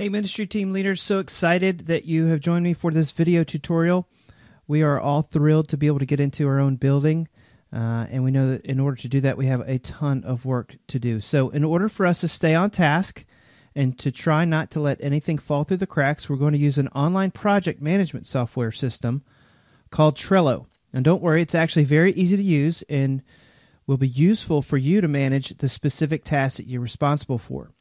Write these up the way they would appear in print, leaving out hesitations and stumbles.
Hey ministry team leaders, so excited that you have joined me for this video tutorial. We are all thrilled to be able to get into our own building, and we know that in order to do that we have a ton of work to do. So in order for us to stay on task and to try not to let anything fall through the cracks, we're going to use an online project management software system called Trello. And don't worry, it's actually very easy to use and will be useful for you to manage the specific tasks that you're responsible for.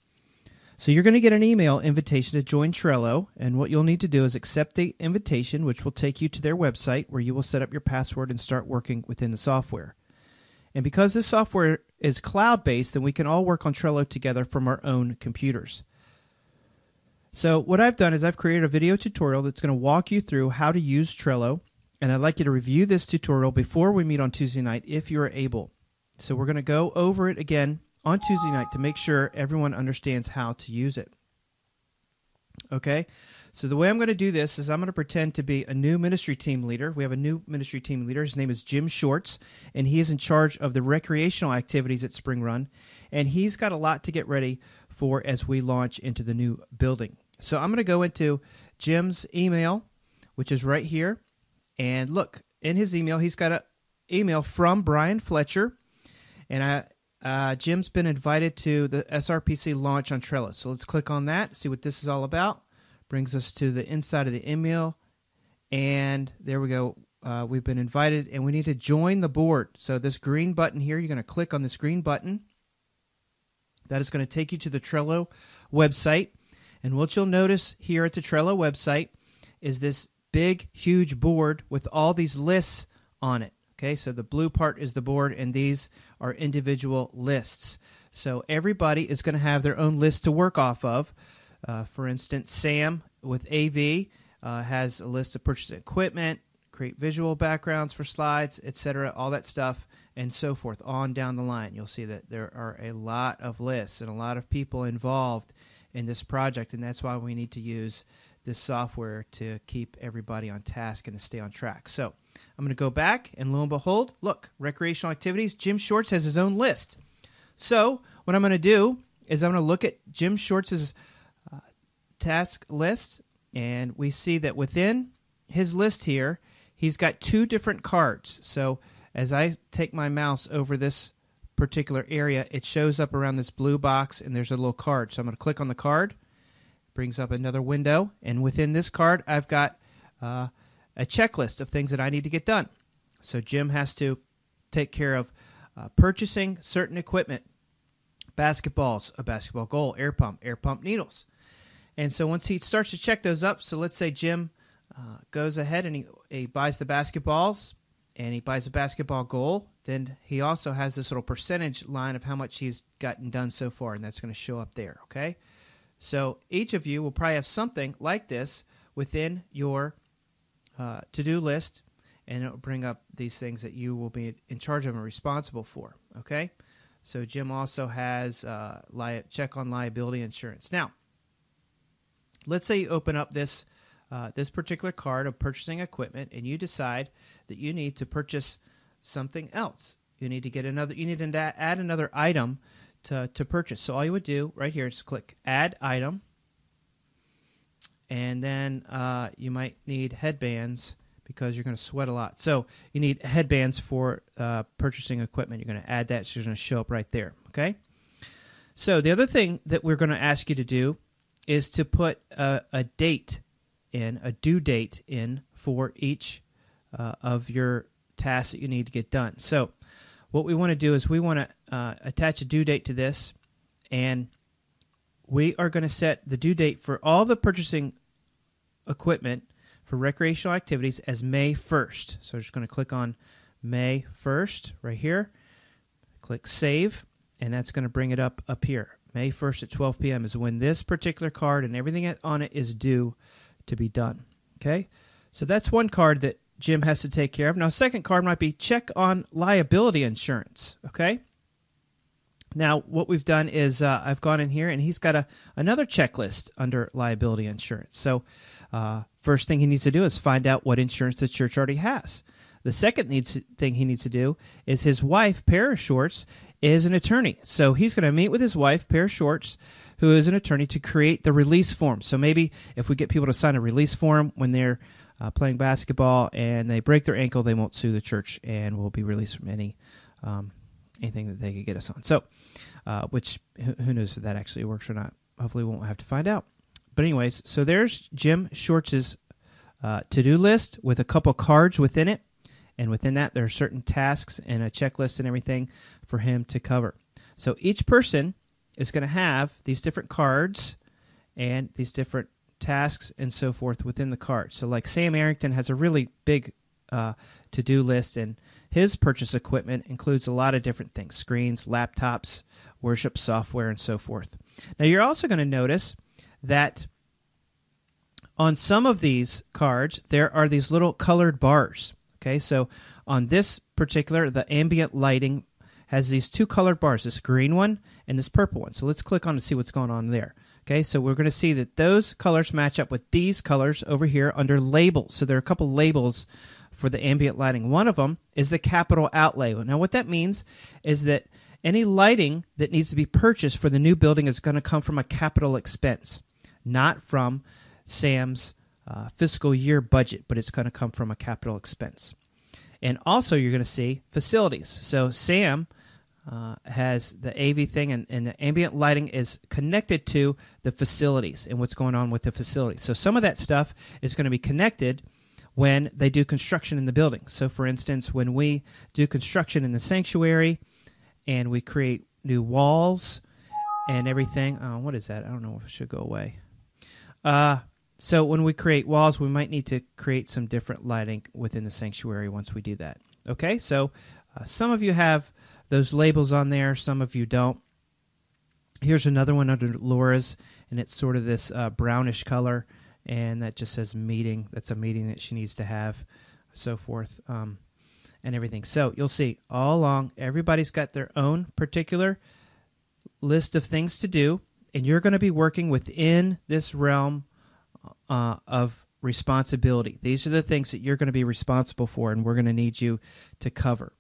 So you're going to get an email invitation to join Trello, and what you'll need to do is accept the invitation, which will take you to their website where you will set up your password and start working within the software. And because this software is cloud-based, then we can all work on Trello together from our own computers. So what I've done is I've created a video tutorial that's going to walk you through how to use Trello, and I'd like you to review this tutorial before we meet on Tuesday night if you're able. So we're going to go over it again on Tuesday night to make sure everyone understands how to use it. Okay, so the way I'm going to do this is I'm going to pretend to be a new ministry team leader. We have a new ministry team leader. His name is Jim Shorts, and he is in charge of the recreational activities at Spring Run, and he's got a lot to get ready for as we launch into the new building. So I'm going to go into Jim's email, which is right here, and look, in his email, he's got an email from Brian Fletcher, and Jim's been invited to the SRPC launch on Trello. So let's click on that, see what this is all about. Brings us to the inside of the email, and there we go. We've been invited, and we need to join the board. So this green button here, you're going to click on this green button. That is going to take you to the Trello website. And what you'll notice here at the Trello website is this big, huge board with all these lists on it. Okay, so the blue part is the board, and these are individual lists. So everybody is going to have their own list to work off of. For instance, Sam with AV has a list of purchasing equipment, create visual backgrounds for slides, etc., all that stuff, and so forth, on down the line. You'll see that there are a lot of lists and a lot of people involved in this project, and that's why we need to use this software to keep everybody on task and to stay on track. So I'm going to go back, and lo and behold, look, recreational activities, Jim Shorts has his own list. So what I'm going to do is I'm going to look at Jim Shorts' task list, and we see that within his list here, he's got two different cards. So as I take my mouse over this particular area, it shows up around this blue box, and there's a little card. So I'm going to click on the card. Brings up another window, and within this card I've got a checklist of things that I need to get done. So Jim has to take care of purchasing certain equipment, basketballs, a basketball goal, air pump needles. And so once he starts to check those up, so let's say Jim goes ahead and he buys the basketballs and he buys a basketball goal, then he also has this little percentage line of how much he's gotten done so far, and that's going to show up there, okay? So each of you will probably have something like this within your to-do list, and it will bring up these things that you will be in charge of and responsible for, okay? So Jim also has check on liability insurance. Now, let's say you open up this particular card of purchasing equipment, and you decide that you need to purchase something else. You need to get another. You need to add another item to purchase. So all you would do right here is click Add Item, and then you might need headbands because you're going to sweat a lot. So you need headbands for purchasing equipment. You're going to add that. It's going to show up right there. Okay. So the other thing that we're going to ask you to do is to put a date in, a due date in for each of your tasks that you need to get done. So what we want to do is we want to attach a due date to this, and we are going to set the due date for all the purchasing equipment for recreational activities as May 1st. So we're just going to click on May 1st right here, click Save, and that's going to bring it up here. May 1st at 12 p.m. is when this particular card and everything on it is due to be done. Okay, so that's one card that Jim has to take care of. Now, second card might be check on liability insurance, okay? Now, what we've done is I've gone in here, and he's got another checklist under liability insurance. So first thing he needs to do is find out what insurance the church already has. The second thing he needs to do is his wife, Para Shorts, is an attorney. So he's going to meet with his wife, Para Shorts, who is an attorney, to create the release form. So maybe if we get people to sign a release form when they're playing basketball and they break their ankle, they won't sue the church and will be released from anything that they could get us on. So, which who knows if that actually works or not. Hopefully we won't have to find out. But anyways, so there's Jim Shorts' to-do list with a couple cards within it. And within that, there are certain tasks and a checklist and everything for him to cover. So each person is going to have these different cards and these different tasks and so forth within the card. So like Sam Arrington has a really big to-do list, and his purchase equipment includes a lot of different things: screens, laptops, worship software, and so forth. Now you're also going to notice that on some of these cards, there are these little colored bars. Okay, so on this particular, the ambient lighting has these two colored bars, this green one and this purple one. So let's click on to see what's going on there. Okay, so we're going to see that those colors match up with these colors over here under labels. So there are a couple labels for the ambient lighting. One of them is the capital outlay. Now what that means is that any lighting that needs to be purchased for the new building is going to come from a capital expense, not from Sam's fiscal year budget, but it's going to come from a capital expense. And also you're going to see facilities. So Sam has the AV thing, and the ambient lighting is connected to the facilities and what's going on with the facilities. So some of that stuff is going to be connected when they do construction in the building. So for instance, when we do construction in the sanctuary and we create new walls and everything, what is that? I don't know if it should go away. So when we create walls, we might need to create some different lighting within the sanctuary once we do that. Okay, so some of you have those labels on there, some of you don't. Here's another one under Laura's, and it's sort of this brownish color, and that just says meeting. That's a meeting that she needs to have, so forth, and everything. So you'll see all along, everybody's got their own particular list of things to do, and you're going to be working within this realm of responsibility. These are the things that you're going to be responsible for, and we're going to need you to cover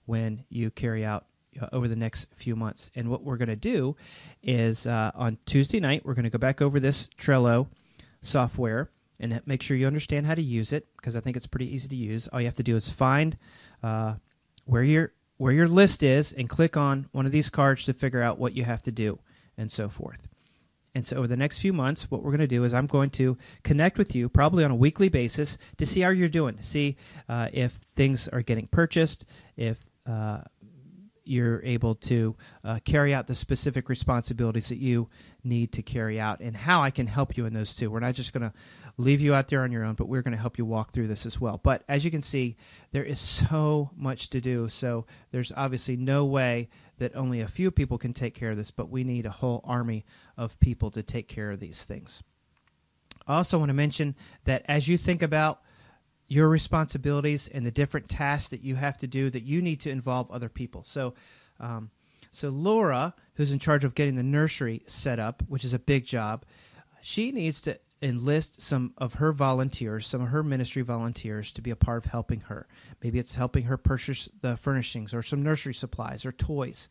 when you carry out over the next few months. And what we're going to do is on Tuesday night, we're going to go back over this Trello software and make sure you understand how to use it, because I think it's pretty easy to use. All you have to do is find where your list is and click on one of these cards to figure out what you have to do and so forth. And so over the next few months, what we're going to do is I'm going to connect with you probably on a weekly basis to see how you're doing, to see if things are getting purchased, if you're able to carry out the specific responsibilities that you need to carry out, and how I can help you in those too. We're not just going to leave you out there on your own, but we're going to help you walk through this as well. But as you can see, there is so much to do. So there's obviously no way that only a few people can take care of this, but we need a whole army of people to take care of these things. I also want to mention that as you think about your responsibilities and the different tasks that you have to do, that you need to involve other people. So Laura, who's in charge of getting the nursery set up, which is a big job, she needs to enlist some of her volunteers, some of her ministry volunteers, to be a part of helping her. Maybe it's helping her purchase the furnishings or some nursery supplies or toys,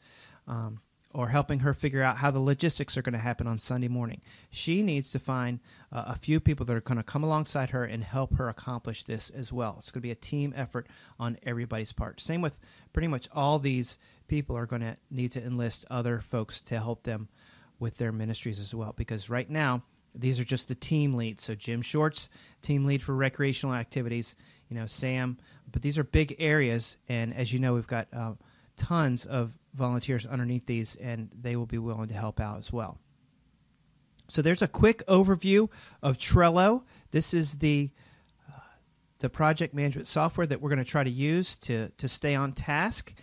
or helping her figure out how the logistics are going to happen on Sunday morning. She needs to find a few people that are going to come alongside her and help her accomplish this as well. It's going to be a team effort on everybody's part. Same with pretty much all these people are going to need to enlist other folks to help them with their ministries as well, because right now, these are just the team leads. So Jim Shorts, team lead for recreational activities, Sam, but these are big areas, and as you know, we've got tons of volunteers underneath these, and they will be willing to help out as well. So there's a quick overview of Trello. This is the project management software that we're going to try to use to stay on task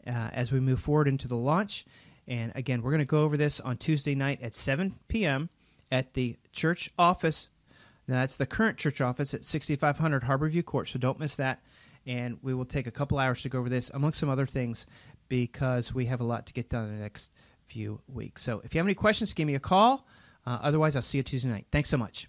as we move forward into the launch. And again, we're going to go over this on Tuesday night at 7 p.m. at the church office. Now, that's the current church office at 6500 Harborview Court, so don't miss that. And we will take a couple hours to go over this, amongst some other things, because we have a lot to get done in the next few weeks. So if you have any questions, give me a call. Otherwise, I'll see you Tuesday night. Thanks so much.